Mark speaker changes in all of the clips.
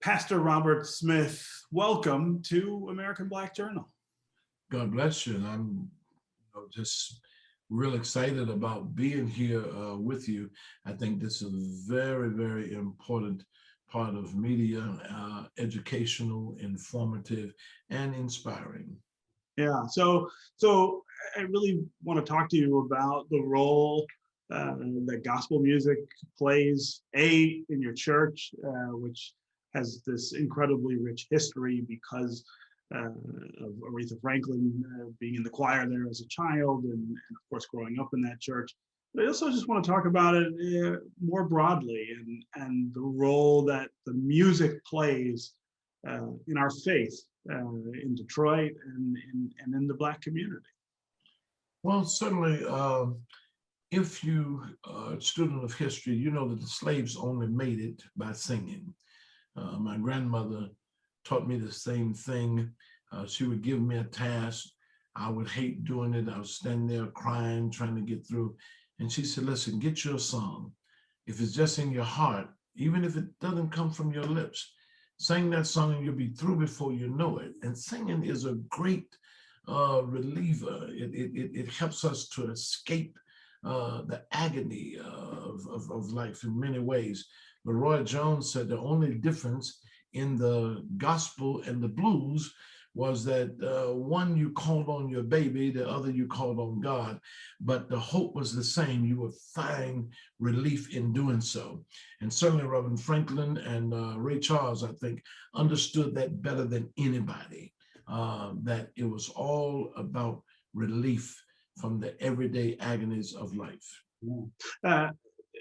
Speaker 1: Pastor Robert Smith, welcome to American Black Journal.
Speaker 2: God bless you. And I'm just real excited about being here with you. I think this is a very, very important part of media, educational, informative, and inspiring.
Speaker 1: Yeah, so I really want to talk to you about the role that gospel music plays, in your church, which has this incredibly rich history because of Aretha Franklin being in the choir there as a child, and of course growing up in that church. But I also just want to talk about it more broadly, and the role that the music plays in our faith in Detroit and in the Black community.
Speaker 2: Well, certainly, if you are a student of history, you know that the slaves only made it by singing. My grandmother taught me the same thing. She would give me a task. I would hate doing it. I would stand there crying, trying to get through. And she said, listen, get your song. If it's just in your heart, even if it doesn't come from your lips, sing that song and you'll be through before you know it. And singing is a great reliever. It helps us to escape the agony of life in many ways. But Roy Jones said the only difference in the gospel and the blues was that one you called on your baby, the other you called on God, but the hope was the same. You would find relief in doing so. And certainly Reverend Franklin and Ray Charles, I think, understood that better than anybody, that it was all about relief from the everyday agonies of life.
Speaker 1: Uh,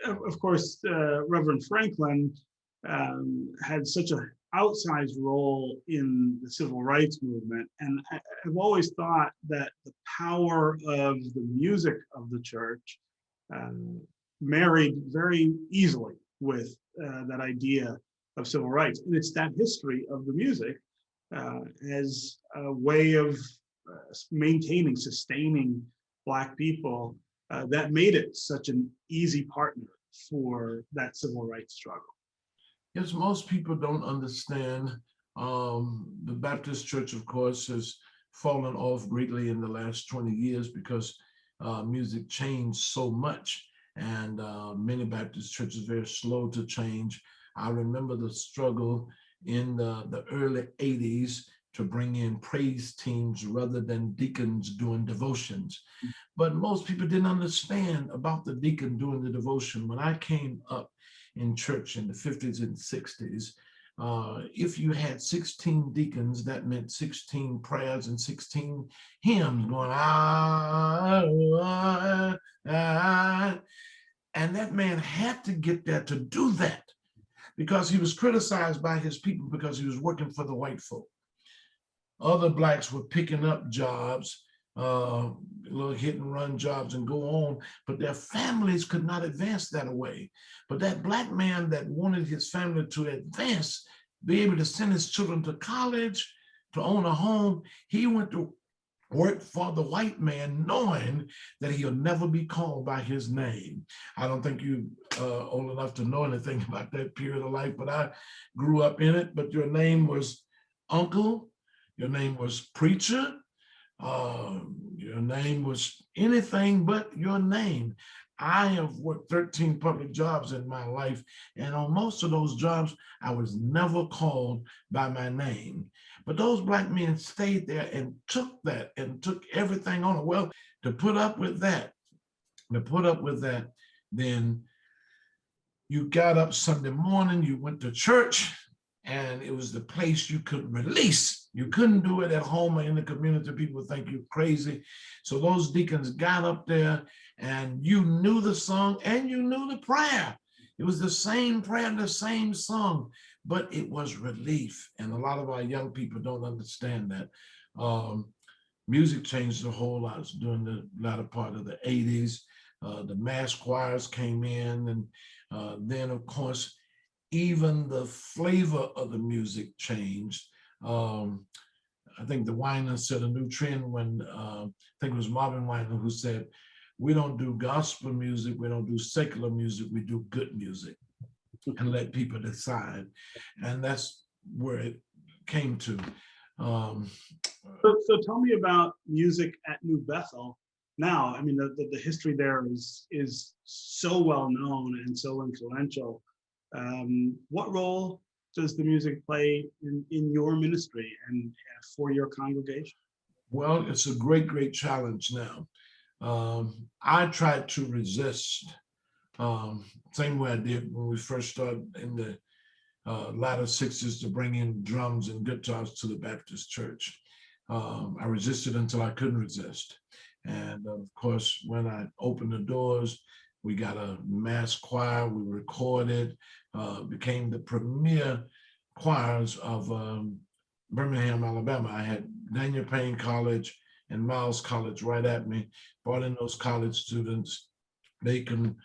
Speaker 1: of course, Reverend Franklin had such an outsized role in the civil rights movement. And I've always thought that the power of the music of the church married very easily with that idea of civil rights. And it's that history of the music as a way of maintaining, sustaining Black people that made it such an easy partner for that civil rights struggle.
Speaker 2: Yes, most people don't understand. The Baptist Church, of course, has fallen off greatly in the last 20 years because music changed so much. And many Baptist churches are very slow to change. I remember the struggle in the early 80s to bring in praise teams rather than deacons doing devotions. But most people didn't understand about the deacon doing the devotion. When I came up in church in the 50s and 60s, if you had 16 deacons, that meant 16 prayers and 16 hymns going, and that man had to get there to do that because he was criticized by his people because he was working for the white folk. Other Blacks were picking up jobs, little hit and run jobs and go on, but their families could not advance that way. But that Black man that wanted his family to advance, be able to send his children to college, to own a home, he went to work for the white man knowing that he'll never be called by his name. I don't think you old enough to know anything about that period of life, but I grew up in it. But your name was uncle, your name was preacher, your name was anything but your name. I have worked 13 public jobs in my life, and on most of those jobs, I was never called by my name. But those Black men stayed there and took that and took everything on it. Well, to put up with that, then you got up Sunday morning, you went to church, and it was the place you could release. You couldn't do it at home or in the community. People would think you're crazy. So those deacons got up there and you knew the song and you knew the prayer. It was the same prayer and the same song, but it was relief. And a lot of our young people don't understand that. Music changed a whole lot during the latter part of the 80s. The mass choirs came in, and then, of course, even the flavor of the music changed. I think the Weiner set a new trend when, I think it was Marvin Weiner who said, we don't do gospel music, we don't do secular music, we do good music and let people decide. And that's where it came to. Um,
Speaker 1: So tell me about music at New Bethel now. I mean, the history there is so well known and so influential. What role does the music play in your ministry and for your congregation?
Speaker 2: well, it's a great, great challenge now. I tried to resist, same way I did when we first started in the latter 60s, to bring in drums and guitars to the Baptist church. I resisted until I couldn't resist. And of course, when I opened the doors, we got a mass choir, we recorded, became the premier choirs of Birmingham, Alabama. I had Daniel Payne College and Miles College right at me, brought in those college students. They can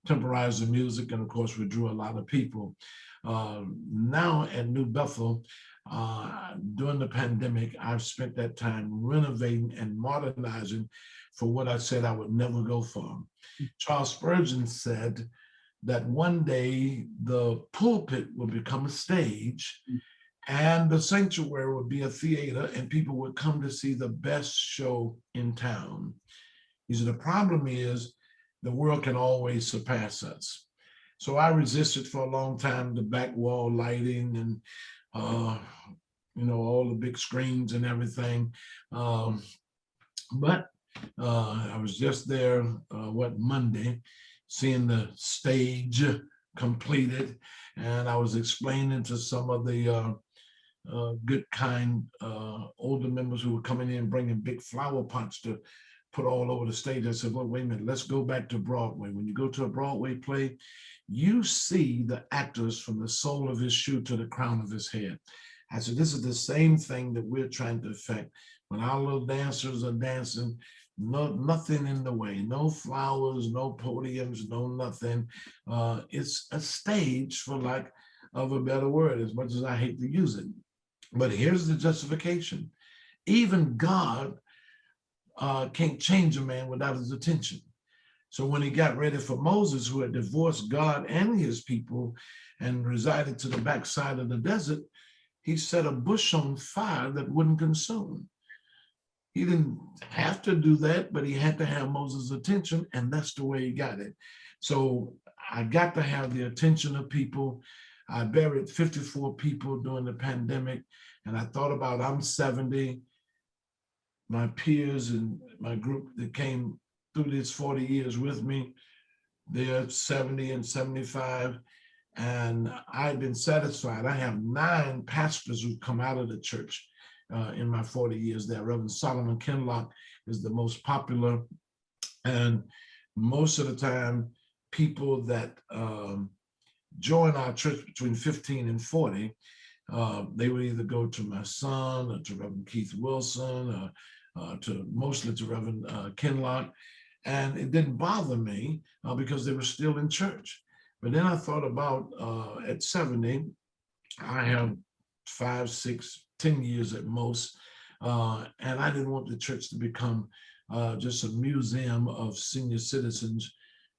Speaker 2: temporize the music, and of course, we drew a lot of people. Now at New Bethel, during the pandemic, I've spent that time renovating and modernizing for what I said I would never go for. Charles Spurgeon said that one day the pulpit will become a stage and the sanctuary would be a theater, and people would come to see the best show in town. He said, the problem is the world can always surpass us. So I resisted for a long time the back wall lighting and all the big screens and everything. But I was just there, Monday, seeing the stage completed, and I was explaining to some of the good, kind older members who were coming in bringing big flower pots to put all over the stage. I said, well, wait a minute, let's go back to Broadway. When you go to a Broadway play, you see the actors from the sole of his shoe to the crown of his head. I said, this is the same thing that we're trying to affect. When our little dancers are dancing, nothing in the way, no flowers, no podiums, no nothing. It's a stage, for lack of a better word, as much as I hate to use it. But here's the justification. Even God can't change a man without his attention. So when he got ready for Moses, who had divorced God and his people and resided to the backside of the desert, he set a bush on fire that wouldn't consume. He didn't have to do that, but he had to have Moses' attention, and that's the way he got it. So I got to have the attention of people. I buried 54 people during the pandemic, and I thought about, I'm 70, my peers and my group that came through these 40 years with me, they're 70 and 75, and I've been satisfied. I have 9 pastors who come out of the church in my 40 years there. Reverend Solomon Kinlock is the most popular, and most of the time, people that join our church between 15 and 40, they would either go to my son or to Reverend Keith Wilson or mostly to Reverend Kinlock. And it didn't bother me because they were still in church. But then I thought about at 70, I have 5, 6, 10 years at most. And I didn't want the church to become just a museum of senior citizens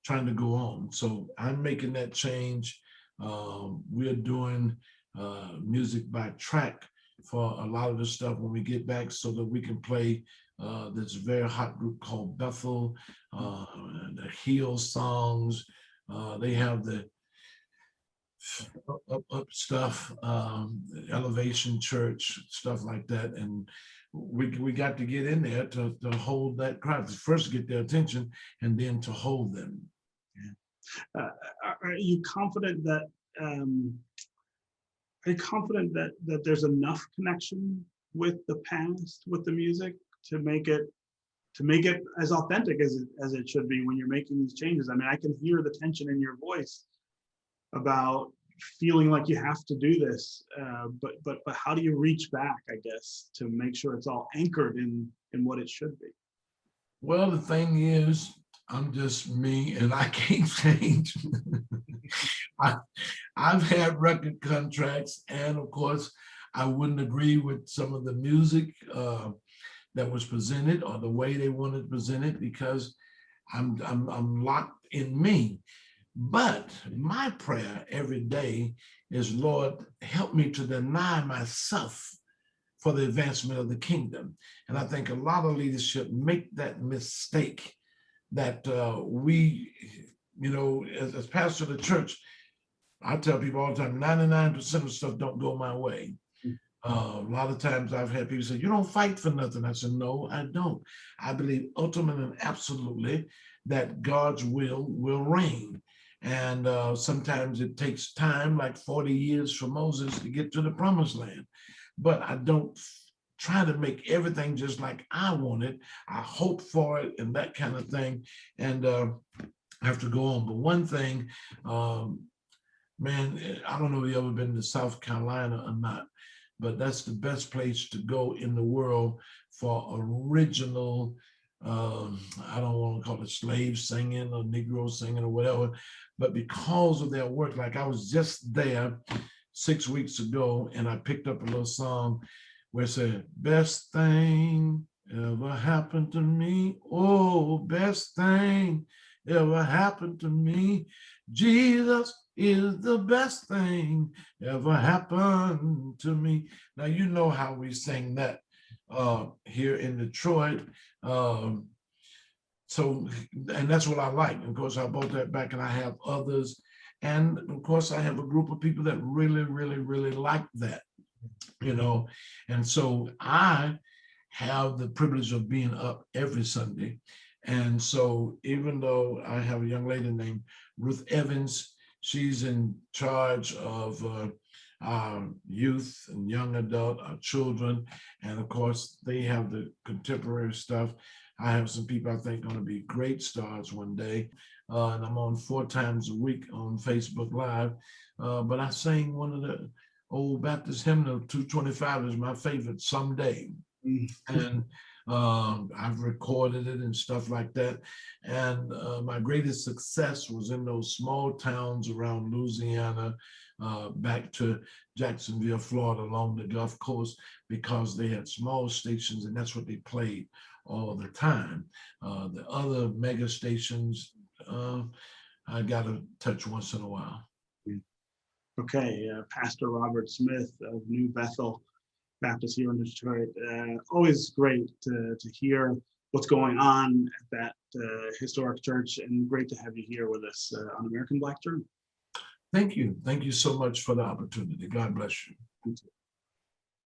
Speaker 2: trying to go on. So I'm making that change. We're doing music by track for a lot of the stuff when we get back, so that we can play this very hot group called Bethel, the Heel songs. They have the up stuff, Elevation Church, stuff like that. And we got to get in there to hold that crowd, to first get their attention and then to hold them.
Speaker 1: Are you confident that that there's enough connection with the past, with the music, to make it as authentic as it should be when you're making these changes? I mean, I can hear the tension in your voice about feeling like you have to do this, but how do you reach back, I guess, to make sure it's all anchored in what it should be?
Speaker 2: Well, the thing is, I'm just me, and I can't change. I've had record contracts, and of course, I wouldn't agree with some of the music that was presented or the way they wanted to present it, because I'm locked in me. But my prayer every day is, Lord, help me to deny myself for the advancement of the kingdom. And I think a lot of leadership make that mistake that we, as pastor of the church, I tell people all the time, 99% of stuff don't go my way. A lot of times I've had people say, you don't fight for nothing. I said, no, I don't. I believe ultimately and absolutely that God's will reign. And sometimes it takes time, like 40 years for Moses to get to the promised land. But I don't try to make everything just like I want it. I hope for it and that kind of thing. And I have to go on. But one thing, man, I don't know if you've ever been to South Carolina or not, but that's the best place to go in the world for original, I don't want to call it slave singing or Negro singing or whatever, but because of their work, like I was just there 6 weeks ago and I picked up a little song where it said, best thing ever happened to me. Oh, best thing ever happened to me. Jesus is the best thing ever happened to me. Now, you know how we sing that here in Detroit. So, and that's what I like. Of course, I brought that back and I have others. And of course, I have a group of people that really, really, really like that, And so I have the privilege of being up every Sunday. And so even though I have a young lady named Ruth Evans, she's in charge of our youth and young adult, our children. And of course, they have the contemporary stuff. I have some people I think going to be great stars one day. And I'm on 4 times a week on Facebook Live. But I sang one of the old Baptist hymnal, 225 is my favorite, Someday. And I've recorded it and stuff like that. And my greatest success was in those small towns around Louisiana, back to Jacksonville, Florida, along the Gulf Coast, because they had small stations and that's what they played all the time. The other mega stations, I got to touch once in a while.
Speaker 1: Okay, Pastor Robert Smith of New Bethel Baptist here in Detroit. Always great to hear what's going on at that historic church, and great to have you here with us on American Black Journal.
Speaker 2: Thank you. Thank you so much for the opportunity. God bless you.
Speaker 1: Thank you.